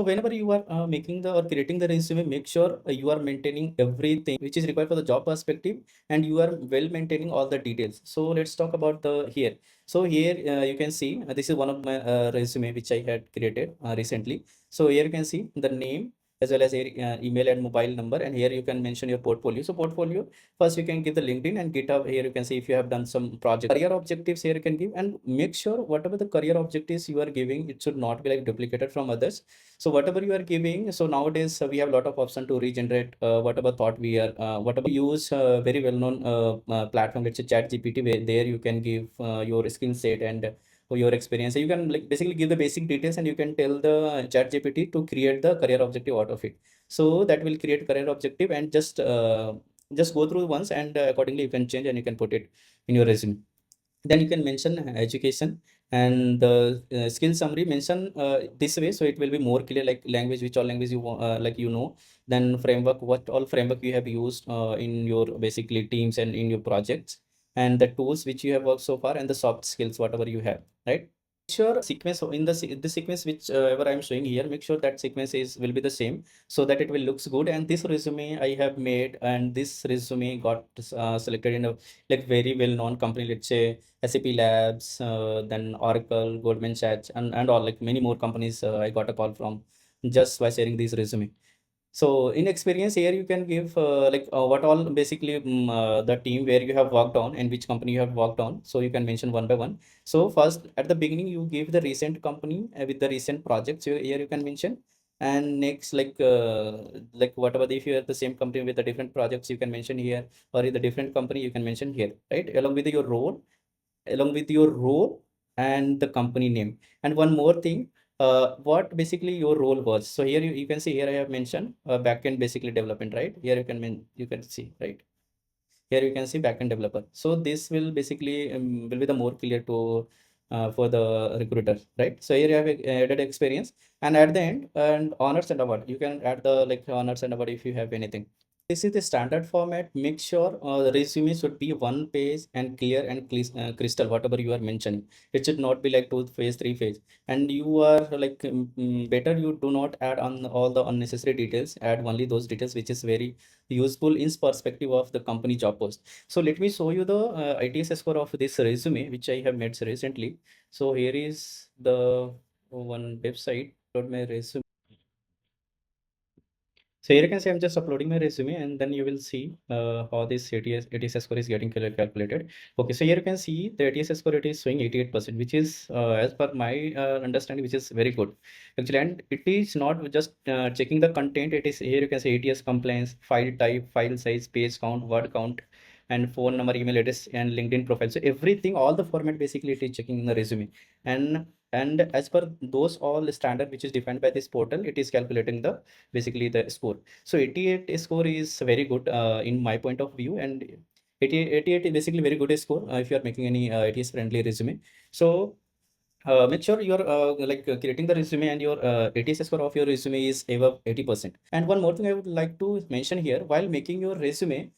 So whenever you are making the or creating the resume, make sure you are maintaining everything which is required for the job perspective, and you are well maintaining all the details. So let's talk about the here. So here you can see this is one of my resume which I had created recently. So here you can see the name as well as your email and mobile number, and here you can mention your portfolio. So portfolio, first you can give the LinkedIn and GitHub. Here you can see if you have done some project. Career objectives here you can give, and make sure whatever the career objectives you are giving, it should not be like duplicated from others. So whatever you are giving, so nowadays we have a lot of option to regenerate whatever thought we are, whatever use very well known platform, let's say Chat GPT, where there you can give your skill set and your experience. So you can like basically give the basic details, and you can tell the Chat GPT to create the career objective out of it. So that will create career objective, and just go through once, and accordingly you can change and you can put it in your resume. Then you can mention education, and the skill summary mention this way, so it will be more clear, like language, which all language you want, like then framework, what all framework you have used in your basically teams and in your projects, and the tools which you have worked so far, and the soft skills whatever you have, right? Sure, sequence in the sequence which ever I'm showing here, make sure that sequence is will be the same, so that it will looks good. And this resume I have made, and this resume got selected in a like very well known company, let's say SAP Labs, then Oracle, Goldman Sachs, and all like many more companies I got a call from just by sharing this resume. So in experience here, you can give what all basically the team where you have worked on and which company you have worked on. So you can mention one by one. So first at the beginning, you give the recent company with the recent projects. So here you can mention, and next like whatever, if you have the same company with the different projects, you can mention here, or in the different company you can mention here, right? Along with your role and the company name. And one more thing, what basically your role was. So here you can see here I have mentioned backend basically development, right? Here you can see, right? Here you can see backend developer. So this will basically will be the more clear to for the recruiter, right? So here you have added experience, and at the end, and honors and award. You can add the like honors and award if you have anything. This is the standard format. Make sure the resume should be one page and clear and crystal, whatever you are mentioning. It should not be like two phase, three phase. And you are like better you do not add on all the unnecessary details. Add only those details which is very useful in perspective of the company job post. So let me show you the ITS score of this resume, which I have made recently. So here is the one website. Upload my resume. So here you can see I'm just uploading my resume, and then you will see how this ATS score is getting calculated. Okay, so here you can see the ATS score, it is showing 88%, which is as per my understanding, which is very good actually. And it is not just checking the content. It is here you can see ATS compliance, file type, file size, page count, word count, and phone number, email address, and LinkedIn profile. So everything, all the format basically it is checking in the resume, and as per those all standard which is defined by this portal, it is calculating the basically the score. So 88 score is very good in my point of view, and 88 is basically very good score if you are making any ATS friendly resume. So make sure you're creating the resume, and your ATS score of your resume is above 80%. And one more thing I would like to mention here, while making your resume,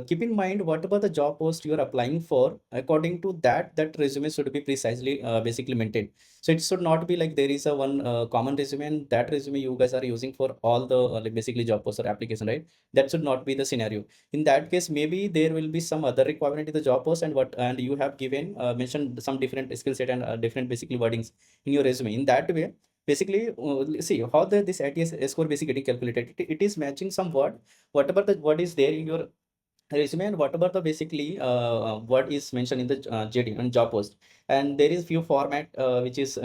keep in mind whatever the job post you are applying for, according to that, that resume should be precisely basically maintained. So it should not be like there is a one common resume, and that resume you guys are using for all the like basically job post or application, right? That should not be the scenario. In that case, maybe there will be some other requirement in the job post, and you have given mentioned some different skill set and different basically wordings in your resume. In that way, basically see how this ATS score basically getting calculated. It is matching some word, whatever the word is there in your resume, and whatever the basically what is mentioned in the JD and job post. And there is few format which is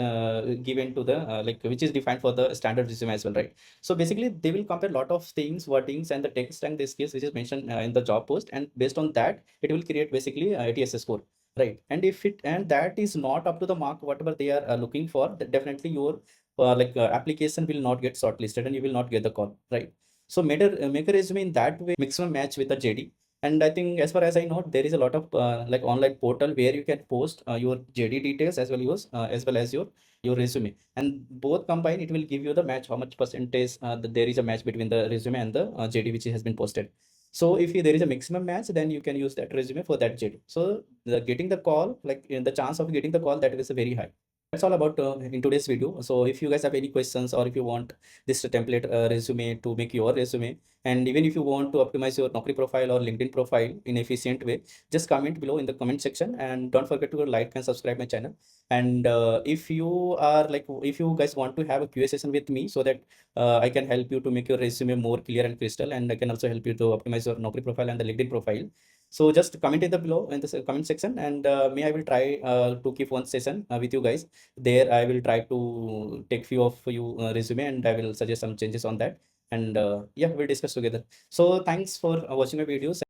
given to the which is defined for the standard resume as well, right? So basically they will compare a lot of things, wordings, and the text and the skills which is mentioned in the job post, and based on that it will create basically ATS score, right? And if it and that is not up to the mark whatever they are looking for, then definitely your application will not get shortlisted, and you will not get the call, right? So make a resume in that way, maximum match with the JD. And I think as far as I know, there is a lot of like online portal where you can post your JD details as well as your resume, and both combined it will give you the match, how much percentage that there is a match between the resume and the JD which has been posted. So if there is a maximum match, then you can use that resume for that JD. So getting the call, like in the chance of getting the call, that is very high. That's all about in today's video. So if you guys have any questions, or if you want this template resume to make your resume, and even if you want to optimize your Naukri profile or LinkedIn profile in efficient way, just comment below in the comment section, and don't forget to like and subscribe my channel. And if you are like, if you guys want to have a QA session with me, so that I can help you to make your resume more clear and crystal, and I can also help you to optimize your Naukri profile and the LinkedIn profile. So just comment in the below in the comment section, and may I will try to keep one session with you guys. There I will try to take few of you resume, and I will suggest some changes on that. And yeah, we'll discuss together. So thanks for watching my videos.